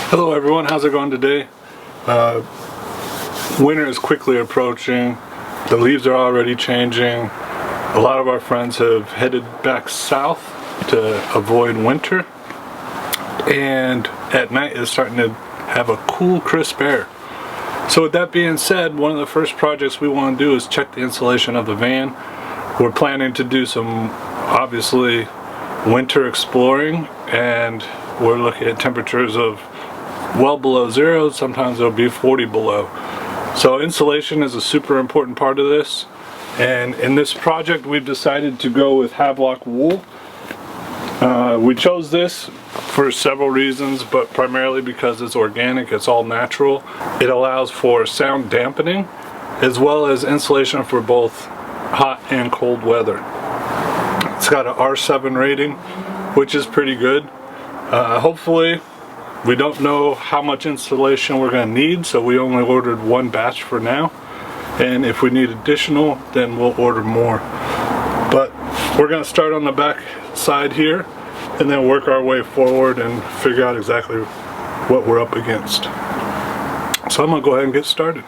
Hello everyone, how's it going today? Winter is quickly approaching. The leaves are already changing. A lot of our friends have headed back south to avoid winter. And at night it's starting to have a cool, crisp air. So with that being said, one of the first projects we want to do is check the insulation of the van. We're planning to do some, obviously, winter exploring, and we're looking at temperatures of well below zero. Sometimes it'll be 40 below. So insulation is a super important part of this, and in this project we've decided to go with Havelock wool. We chose this for several reasons, but primarily because it's organic, it's all natural. It allows for sound dampening as well as insulation for both hot and cold weather. It's got an R7 rating, which is pretty good. Hopefully, we don't know how much insulation we're going to need, so we only ordered one batch for now. And if we need additional, then we'll order more. But we're going to start on the back side here and then work our way forward and figure out exactly what we're up against. So I'm going to go ahead and get started.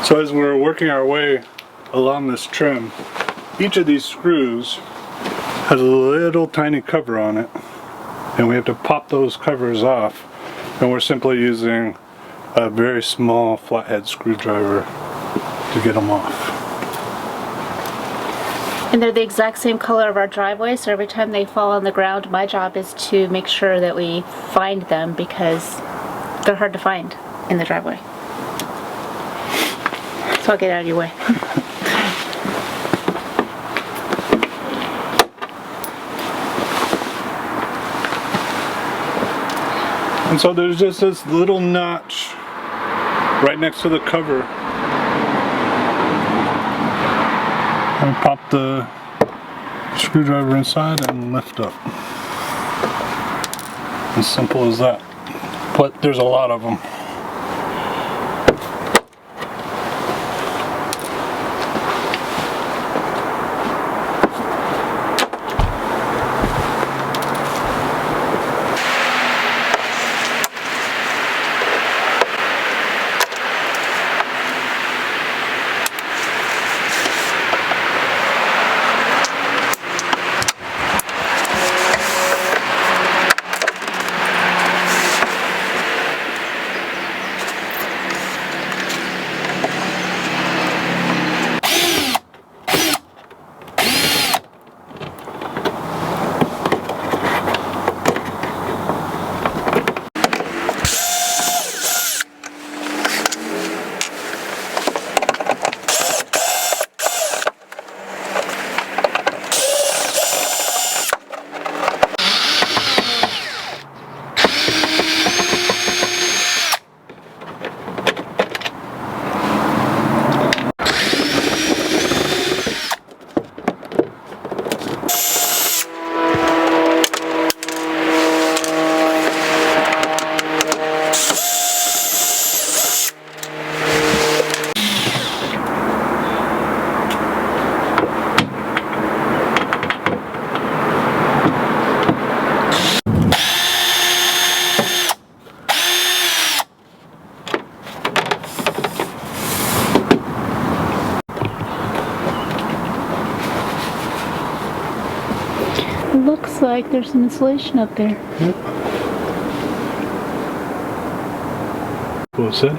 So as we're working our way along this trim, each of these screws has a little tiny cover on it, and we have to pop those covers off, and we're simply using a very small flathead screwdriver to get them off. And they're the exact same color of our driveway, so every time they fall on the ground, my job is to make sure that we find them because they're hard to find in the driveway. So I'll get out of your way. And so there's just this little notch right next to the cover. And pop the screwdriver inside and lift up. As simple as that. But there's a lot of them. Looks like there's some insulation up there. Yep. What was said?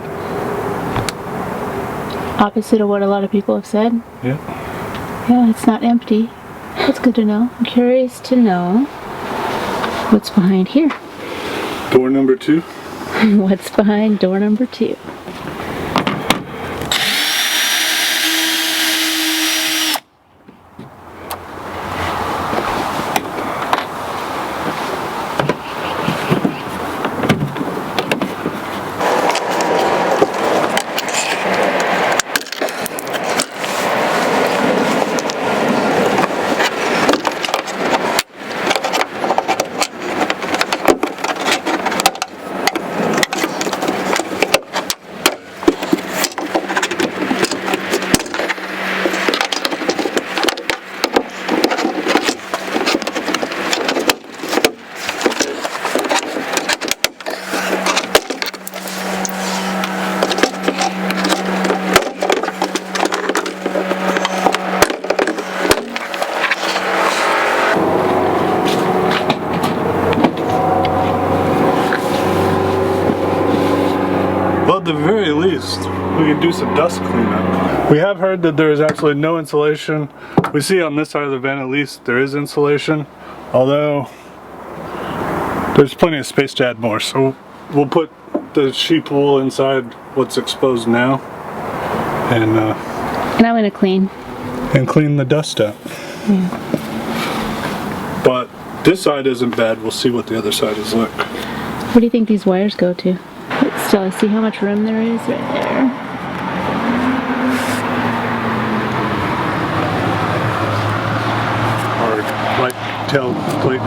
Opposite of what a lot of people have said. Yep. Yeah, it's not empty. That's good to know. I'm curious to know what's behind here. Door number 2. What's behind door number 2? Well, at the very least, we can do some dust cleanup. We have heard that there is absolutely no insulation. We see on this side of the van, at least, there is insulation, although there's plenty of space to add more. So we'll put the sheep wool inside what's exposed now, and I'm gonna clean the dust out. Yeah. But this side isn't bad. We'll see what the other side is like. Where do you think these wires go to? Let's still see how much room there is right there. Or right tail plate.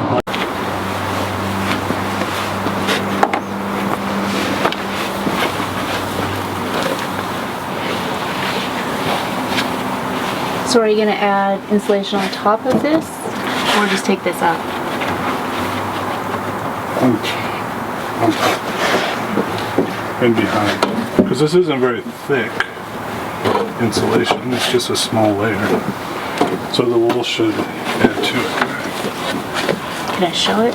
So are you going to add insulation on top of this, or just take this out? On top and behind, because this isn't very thick insulation. It's just a small layer, so the wool should add to it. Can I show it?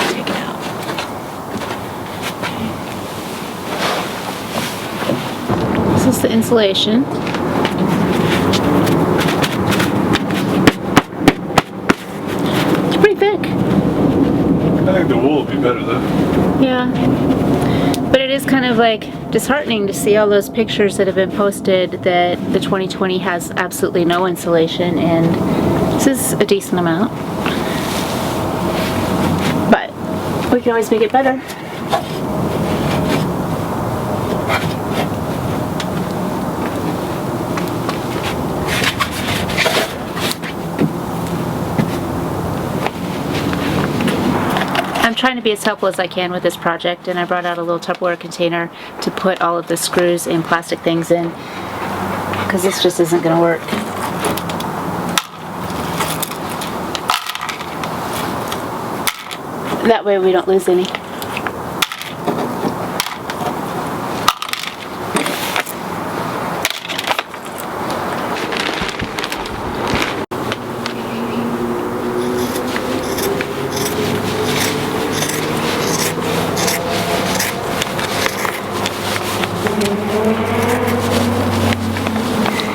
Take it out. Okay. This is the insulation. I think the wool would be better though. Yeah. But it is kind of like disheartening to see all those pictures that have been posted that the 2020 has absolutely no insulation, and this is a decent amount. But we can always make it better. I'm trying to be as helpful as I can with this project, and I brought out a little Tupperware container to put all of the screws and plastic things in, because this just isn't going to work. That way we don't lose any.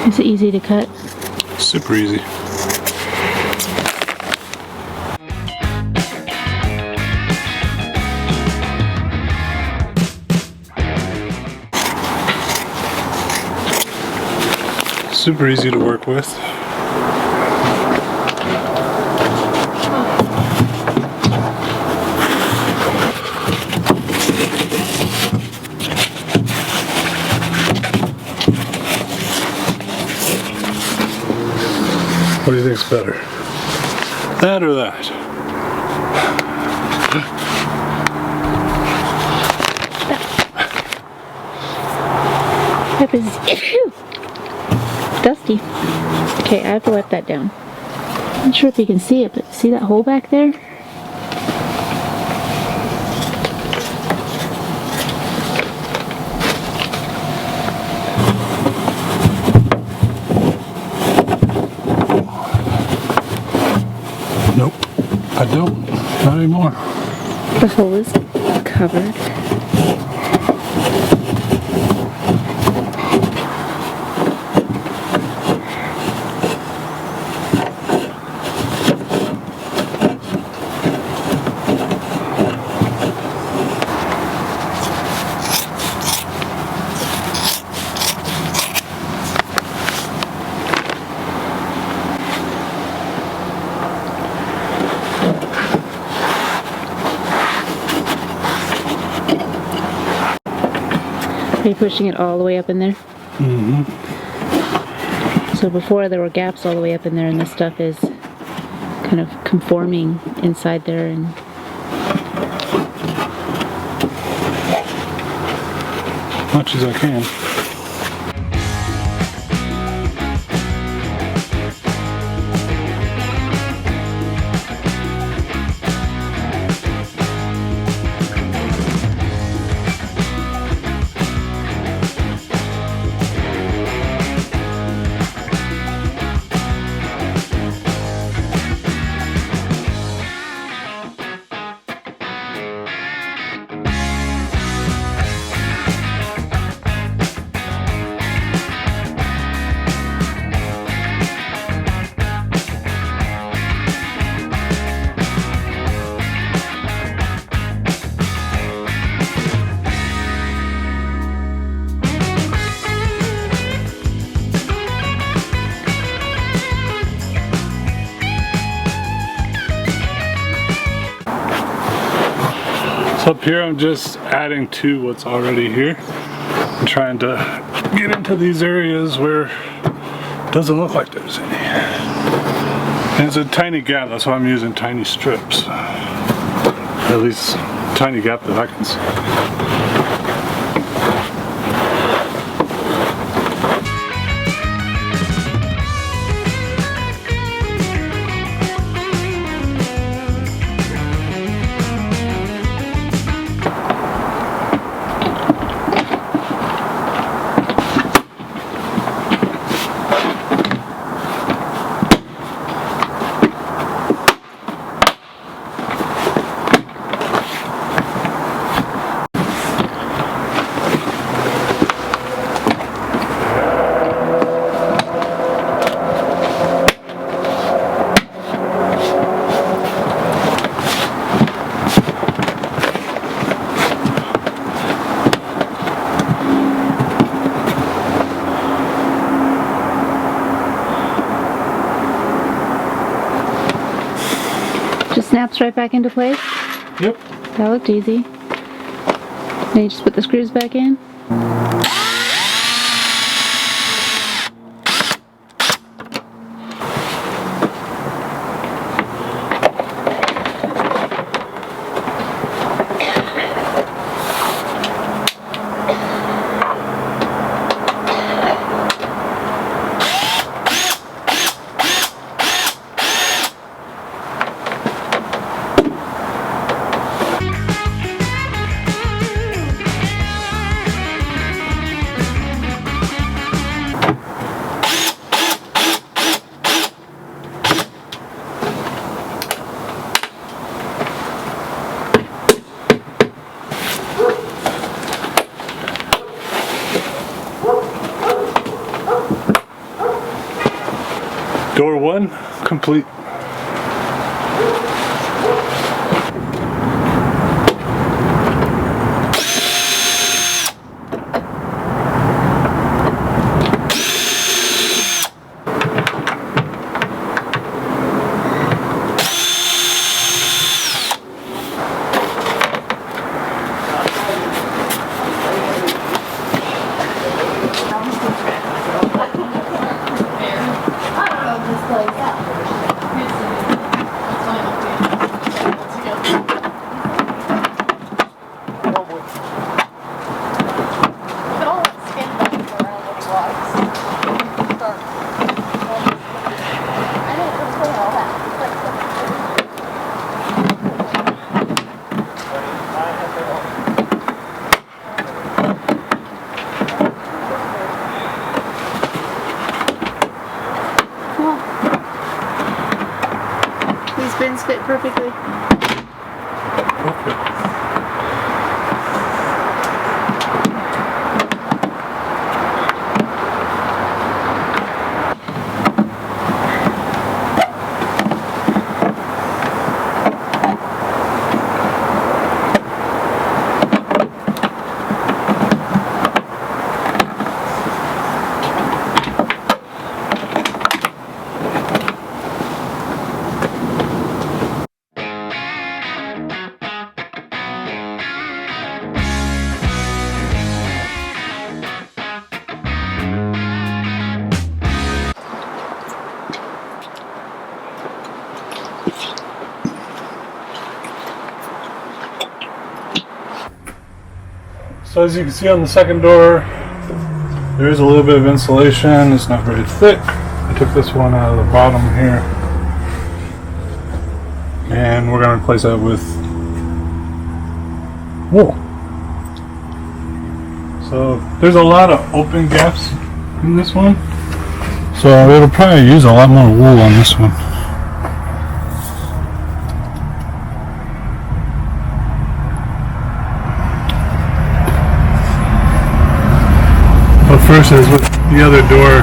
Is it easy to cut? Super easy. Super easy to work with. What do you think's better? That or that? That is dusty. Okay, I have to wipe that down. I'm not sure if you can see it, but see that hole back there? Nope, I don't. Not anymore. The hole is covered. Are you pushing it all the way up in there? Mm-hmm. So before there were gaps all the way up in there, and this stuff is kind of conforming inside there, and Much as I can. Up here I'm just adding to what's already here. I'm trying to get into these areas where it doesn't look like there's any. And it's a tiny gap, that's why I'm using tiny strips. At least tiny gap that I can see. Just snaps right back into place? Yep. That looked easy. Then you just put the screws back in? Door 1 complete. These bins fit perfectly. Okay. So as you can see on the second door, there is a little bit of insulation. It's not very thick. I took this one out of the bottom here, and we're going to replace that with wool. So there's a lot of open gaps in this one, so it'll probably use a lot more wool on this one. But first, as with the other door,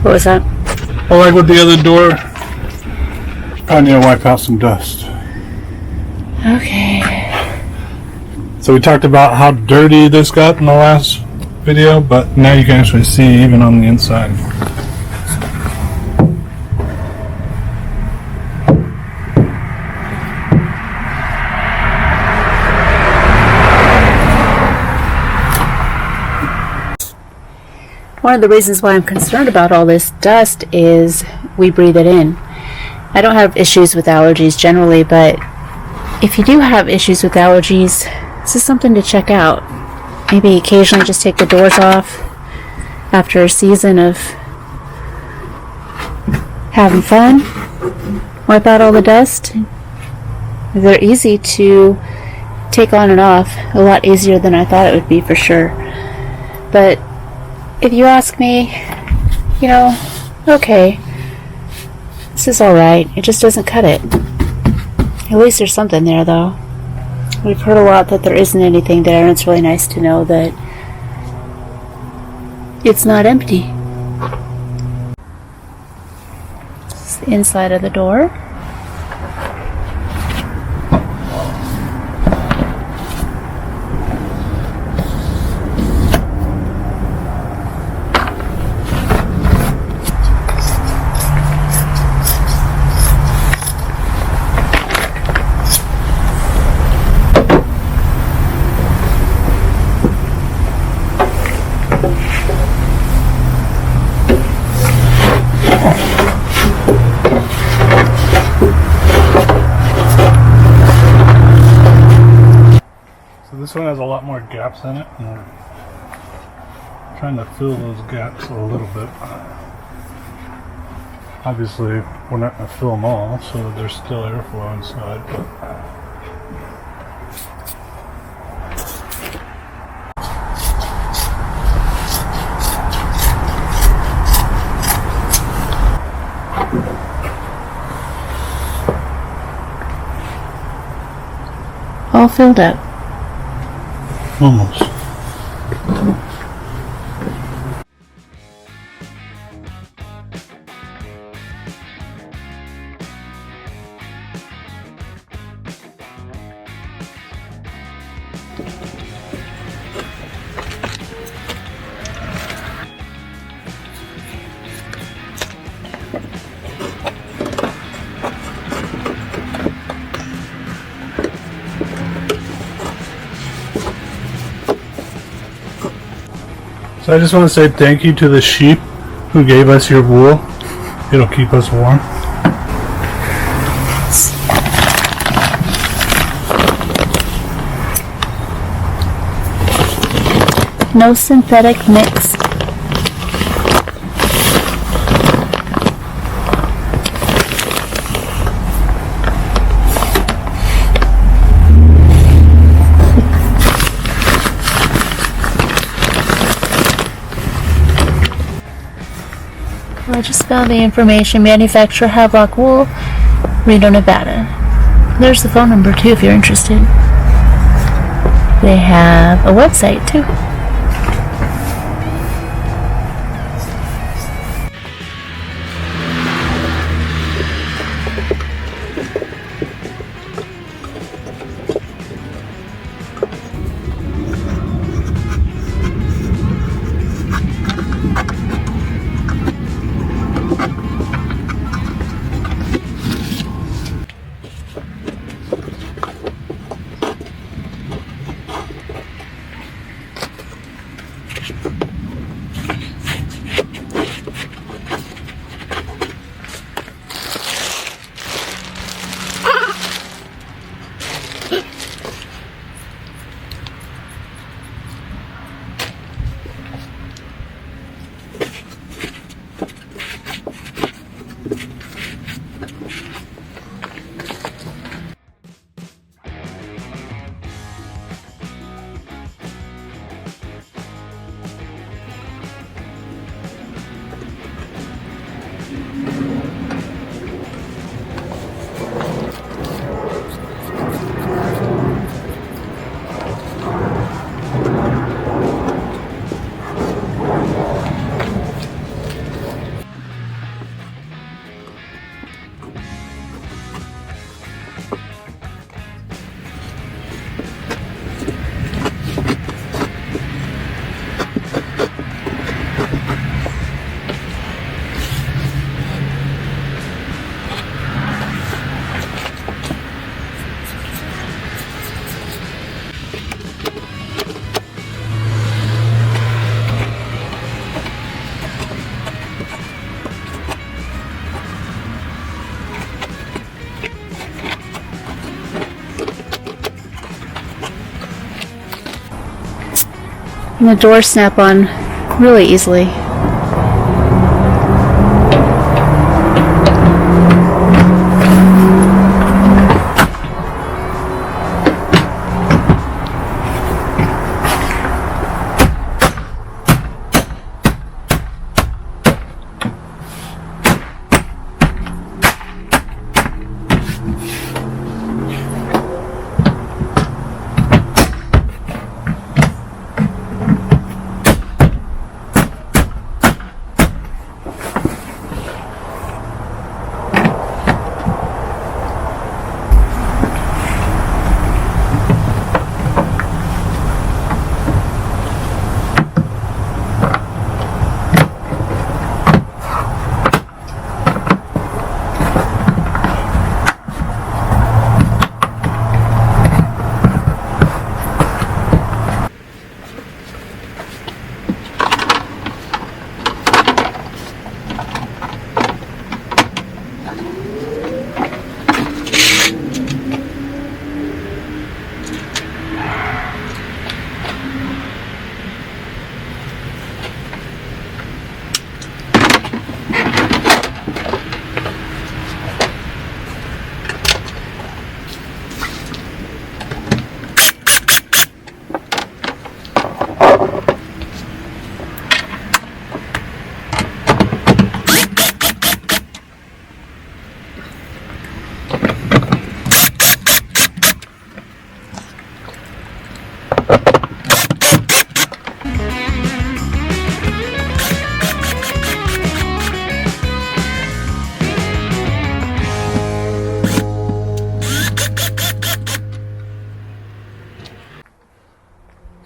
What was that? well, like with the other door, probably need to wipe out some dust. Okay. So we talked about how dirty this got in the last video, but now you can actually see even on the inside. One of the reasons why I'm concerned about all this dust is we breathe it in. I don't have issues with allergies generally, but if you do have issues with allergies, this is something to check out. Maybe occasionally just take the doors off after a season of having fun. Wipe out all the dust. They're easy to take on and off, a lot easier than I thought it would be for sure. But if you ask me, you know, okay, this is alright. It just doesn't cut it. At least there's something there, though. We've heard a lot that there isn't anything there, and it's really nice to know that it's not empty. This is the inside of the door. This one has a lot more gaps in it, and we're trying to fill those gaps a little bit. Obviously, we're not going to fill them all, so there's still airflow inside. All filled up. Almost. So I just want to say thank you to the sheep who gave us your wool. It'll keep us warm. No synthetic mix. I just found the information. Manufacturer Havelock Wool, Reno, Nevada. There's the phone number too if you're interested. They have a website too. And the doors snap on really easily.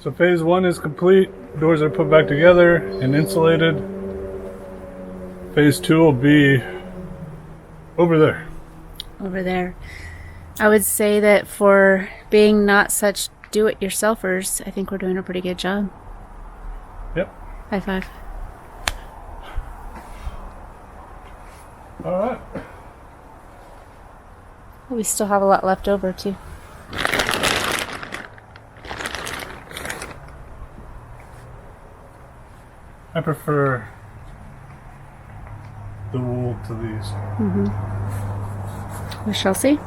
So phase 1 is complete. Doors are put back together and insulated. Phase 2 will be over there. Over there. I would say that for being not such do-it-yourselfers, I think we're doing a pretty good job. Yep. High five. All right. We still have a lot left over, too. I prefer the wool to these. We shall see.